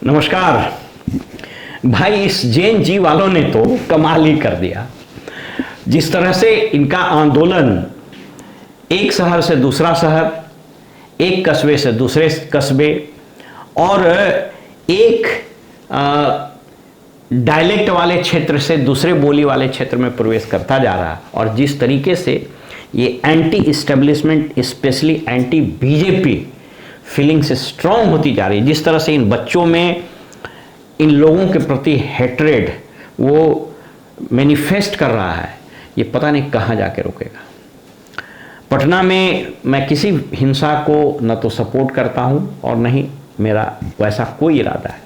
नमस्कार भाई। इस जैन जी वालों ने तो कमाल ही कर दिया। जिस तरह से इनका आंदोलन एक शहर से दूसरा शहर, एक कस्बे से दूसरे कस्बे और एक डायलेक्ट वाले क्षेत्र से दूसरे बोली वाले क्षेत्र में प्रवेश करता जा रहा है, और जिस तरीके से ये anti establishment specially anti BJP feelings strong होती जा रही है, जिस तरह से इन बच्चों में इन लोगों के प्रति हेट्रेड वो मैनिफेस्ट कर रहा है, ये पता नहीं कहाँ जाके रुकेगा। पटना में मैं किसी हिंसा को न तो सपोर्ट करता हूँ और न ही मेरा वैसा कोई इरादा है,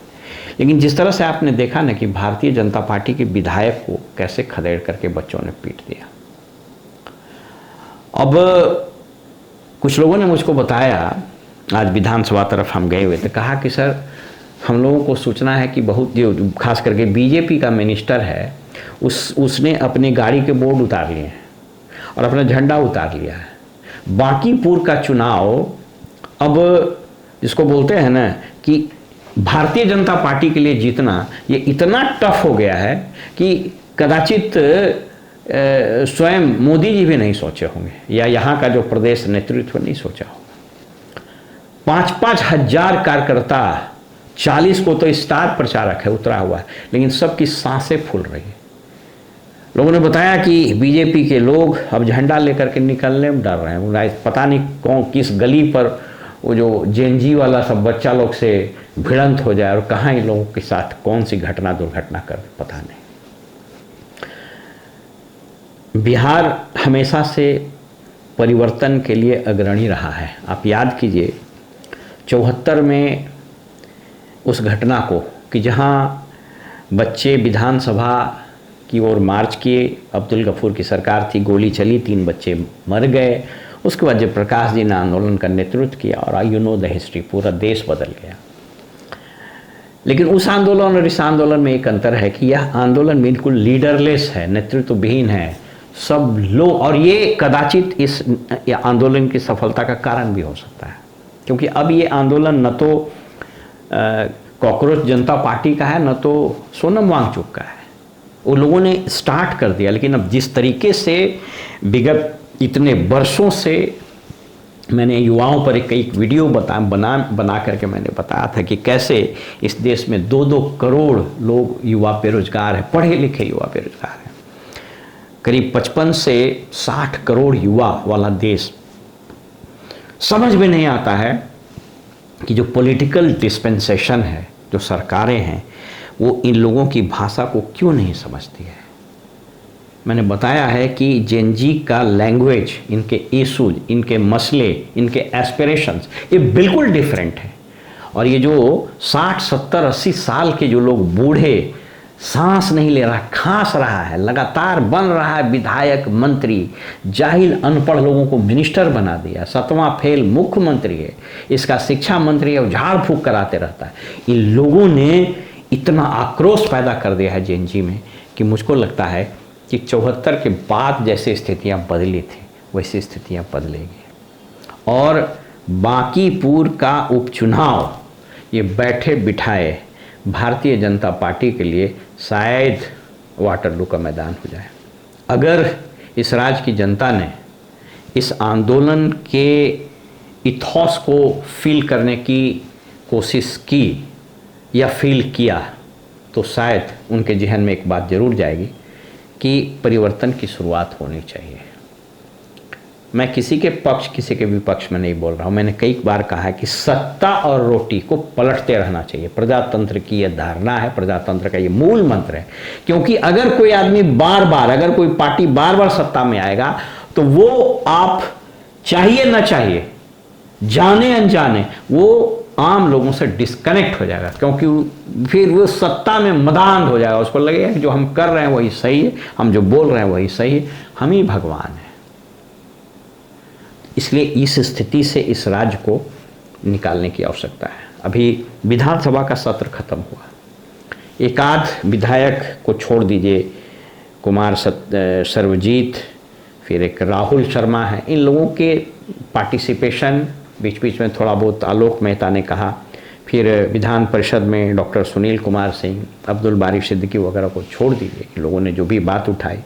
लेकिन जिस तरह से आपने देखा ना कि भारतीय जनता पार्टी के विधायक को कैसे खदेड़ करके बच्चों ने पीट दिया। अब कुछ लोगों ने मुझको बताया, आज विधानसभा तरफ हम गए हुए थे, कहा कि सर हम लोगों को सूचना है कि बहुत जो खास करके बीजेपी का मिनिस्टर है उसने अपनी गाड़ी के बोर्ड उतार लिए हैं और अपना झंडा उतार लिया है। बांकीपुर का चुनाव अब जिसको बोलते हैं ना कि भारतीय जनता पार्टी के लिए जीतना ये इतना टफ हो गया है कि कदाचित स्वयं मोदी जी भी नहीं सोचे होंगे या यहाँ का जो प्रदेश नेतृत्व नहीं सोचा होगा। 5-5 हजार कार्यकर्ता, 40 को तो स्टार प्रचारक है उतरा हुआ है, लेकिन सबकी सांसें फूल रही है। लोगों ने बताया कि बीजेपी के लोग अब झंडा लेकर के निकलने में डर रहे हैं। पता नहीं कौन किस गली पर वो जो जेनजी वाला सब बच्चा लोग से भिड़ंत हो जाए और कहाँ इन लोगों के साथ कौन सी घटना दुर्घटना कर, पता नहीं। बिहार हमेशा से परिवर्तन के लिए अग्रणी रहा है। आप याद कीजिए 74 में उस घटना को कि जहाँ बच्चे विधानसभा की ओर मार्च किए, अब्दुल गफूर की सरकार थी, गोली चली, 3 बच्चे मर गए। उसके बाद जब प्रकाश जी ने आंदोलन का नेतृत्व किया और यू नो द हिस्ट्री, पूरा देश बदल गया। लेकिन उस आंदोलन और इस आंदोलन में एक अंतर है कि यह आंदोलन बिल्कुल लीडरलेस है, नेतृत्वविहीन है, सब लोग, और ये कदाचित इस आंदोलन की सफलता का कारण भी हो सकता है, क्योंकि अब ये आंदोलन न तो कॉकरोच जनता पार्टी का है न तो सोनम वांगचुक का है। वो लोगों ने स्टार्ट कर दिया, लेकिन अब जिस तरीके से विगत इतने वर्षों से मैंने युवाओं पर एक वीडियो बना करके मैंने बताया था कि कैसे इस देश में 2-2 करोड़ लोग युवा बेरोजगार हैं, पढ़े लिखे युवा बेरोजगार हैं। करीब 55 से 60 करोड़ युवा वाला देश। समझ में नहीं आता है कि जो पॉलिटिकल डिस्पेंसेशन है, जो सरकारें हैं, वो इन लोगों की भाषा को क्यों नहीं समझती है। मैंने बताया है कि जेनजी का लैंग्वेज, इनके इशूज, इनके मसले, इनके एस्पिरेशंस ये बिल्कुल डिफरेंट है। और ये जो 60, 70, 80 साल के जो लोग बूढ़े, सांस नहीं ले रहा, खांस रहा है, लगातार बन रहा है विधायक, मंत्री, जाहिल अनपढ़ लोगों को मिनिस्टर बना दिया, 7वां फेल मुख्यमंत्री है, इसका शिक्षा मंत्री है, वो झाड़ फूक कराते रहता है। इन लोगों ने इतना आक्रोश पैदा कर दिया है जेनजी में कि मुझको लगता है कि 74 के बाद जैसे स्थितियां बदली थी वैसी स्थितियां बदलेंगी। और बांकीपुर का उपचुनाव ये बैठे बिठाए भारतीय जनता पार्टी के लिए शायद वाटरलू का मैदान हो जाए। अगर इस राज्य की जनता ने इस आंदोलन के इथॉस को फील करने की कोशिश की या फील किया तो शायद उनके जहन में एक बात जरूर जाएगी कि परिवर्तन की शुरुआत होनी चाहिए। मैं किसी के पक्ष किसी के विपक्ष में नहीं बोल रहा हूँ। मैंने कई बार कहा है कि सत्ता और रोटी को पलटते रहना चाहिए। प्रजातंत्र की यह धारणा है, प्रजातंत्र का ये मूल मंत्र है। क्योंकि अगर कोई आदमी बार बार, अगर कोई पार्टी बार बार सत्ता में आएगा तो वो आप चाहिए ना चाहिए, जाने अनजाने, वो आम लोगों से डिस्कनेक्ट हो जाएगा, क्योंकि फिर वो सत्ता में मदान हो जाएगा। उसको लगेगा कि जो हम कर रहे हैं वही सही है, हम जो बोल रहे हैं वही सही है, हम ही भगवान हैं। इसलिए इस स्थिति से इस राज्य को निकालने की आवश्यकता है। अभी विधानसभा का सत्र खत्म हुआ, एक आध विधायक को छोड़ दीजिए, कुमार सर्वजीत, फिर एक राहुल शर्मा है, इन लोगों के पार्टिसिपेशन, बीच बीच में थोड़ा बहुत आलोक मेहता ने कहा, फिर विधान परिषद में डॉक्टर सुनील कुमार सिंह, अब्दुल बारी सिद्दीकी वगैरह को छोड़ दीजिए, इन लोगों ने जो भी बात उठाई,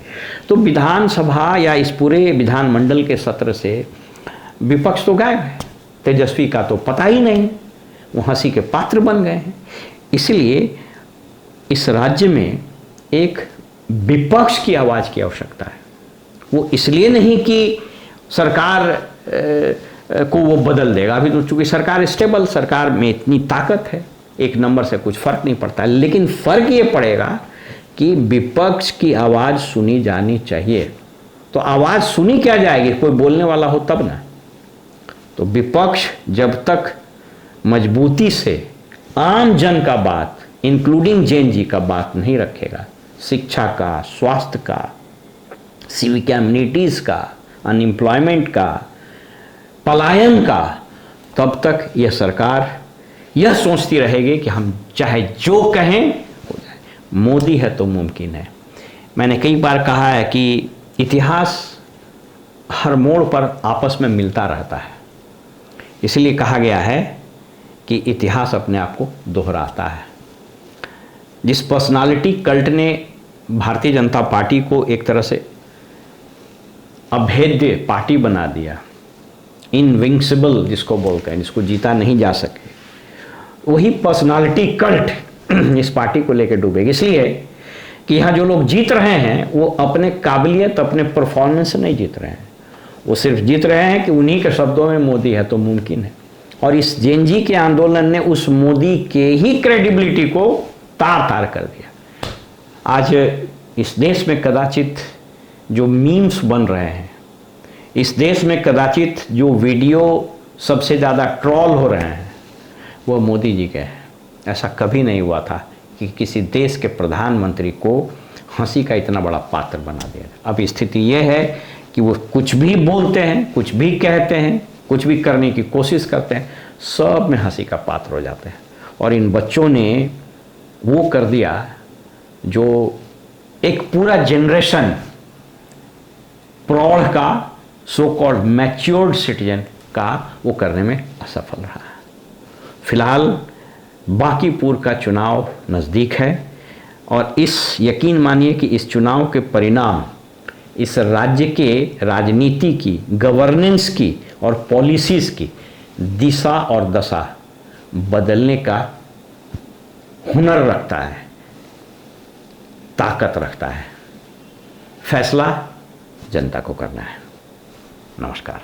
तो विधानसभा या इस पूरे विधानमंडल के सत्र से विपक्ष तो गायब है। तेजस्वी का तो पता ही नहीं, वो हंसी के पात्र बन गए हैं। इसलिए इस राज्य में एक विपक्ष की आवाज़ की आवश्यकता है। वो इसलिए नहीं कि सरकार को वो बदल देगा, अभी तो चूंकि सरकार स्टेबल, सरकार में इतनी ताकत है, एक नंबर से कुछ फर्क नहीं पड़ता, लेकिन फर्क ये पड़ेगा कि विपक्ष की आवाज़ सुनी जानी चाहिए। तो आवाज़ सुनी क्या जाएगी, कोई बोलने वाला हो तब ना। तो विपक्ष जब तक मजबूती से आम जन का बात, इंक्लूडिंग जैन जी का बात नहीं रखेगा, शिक्षा का, स्वास्थ्य का, सिविक कम्युनिटीज़ का, अनएम्प्लॉयमेंट का, पलायन का, तब तक यह सरकार यह सोचती रहेगी कि हम चाहे जो कहें हो जाए, मोदी है तो मुमकिन है। मैंने कई बार कहा है कि इतिहास हर मोड़ पर आपस में मिलता रहता है, इसलिए कहा गया है कि इतिहास अपने आप को दोहराता है। जिस पर्सनालिटी कल्ट ने भारतीय जनता पार्टी को एक तरह से अभेद्य पार्टी बना दिया, इनविंसिबल जिसको बोलते हैं, जिसको जीता नहीं जा सके, वही पर्सनालिटी कल्ट इस पार्टी को लेकर डूबेगी। इसलिए कि यहाँ जो लोग जीत रहे हैं वो अपने काबिलियत, अपने परफॉर्मेंस से नहीं जीत रहे हैं, वो सिर्फ जीत रहे हैं कि उन्हीं के शब्दों में मोदी है तो मुमकिन है। और इस जेएनजी के आंदोलन ने उस मोदी के ही क्रेडिबिलिटी को तार तार कर दिया। आज इस देश में कदाचित जो मीम्स बन रहे हैं, इस देश में कदाचित जो वीडियो सबसे ज़्यादा ट्रोल हो रहे हैं, वो मोदी जी के हैं। ऐसा कभी नहीं हुआ था कि किसी देश के प्रधानमंत्री को हंसी का इतना बड़ा पात्र बना दिया। अब स्थिति ये है कि वो कुछ भी बोलते हैं, कुछ भी कहते हैं, कुछ भी करने की कोशिश करते हैं, सब में हंसी का पात्र हो जाते हैं। और इन बच्चों ने वो कर दिया जो एक पूरा जनरेशन प्रौढ़ का, सो कॉल्ड मैच्योर्ड सिटीजन का, वो करने में असफल रहा। फिलहाल बांकीपुर का चुनाव नज़दीक है और इस यकीन मानिए कि इस चुनाव के परिणाम इस राज्य के राजनीति की, गवर्नेंस की और पॉलिसीज़ की दिशा और दशा बदलने का हुनर रखता है, ताकत रखता है। फैसला जनता को करना है। नमस्कार।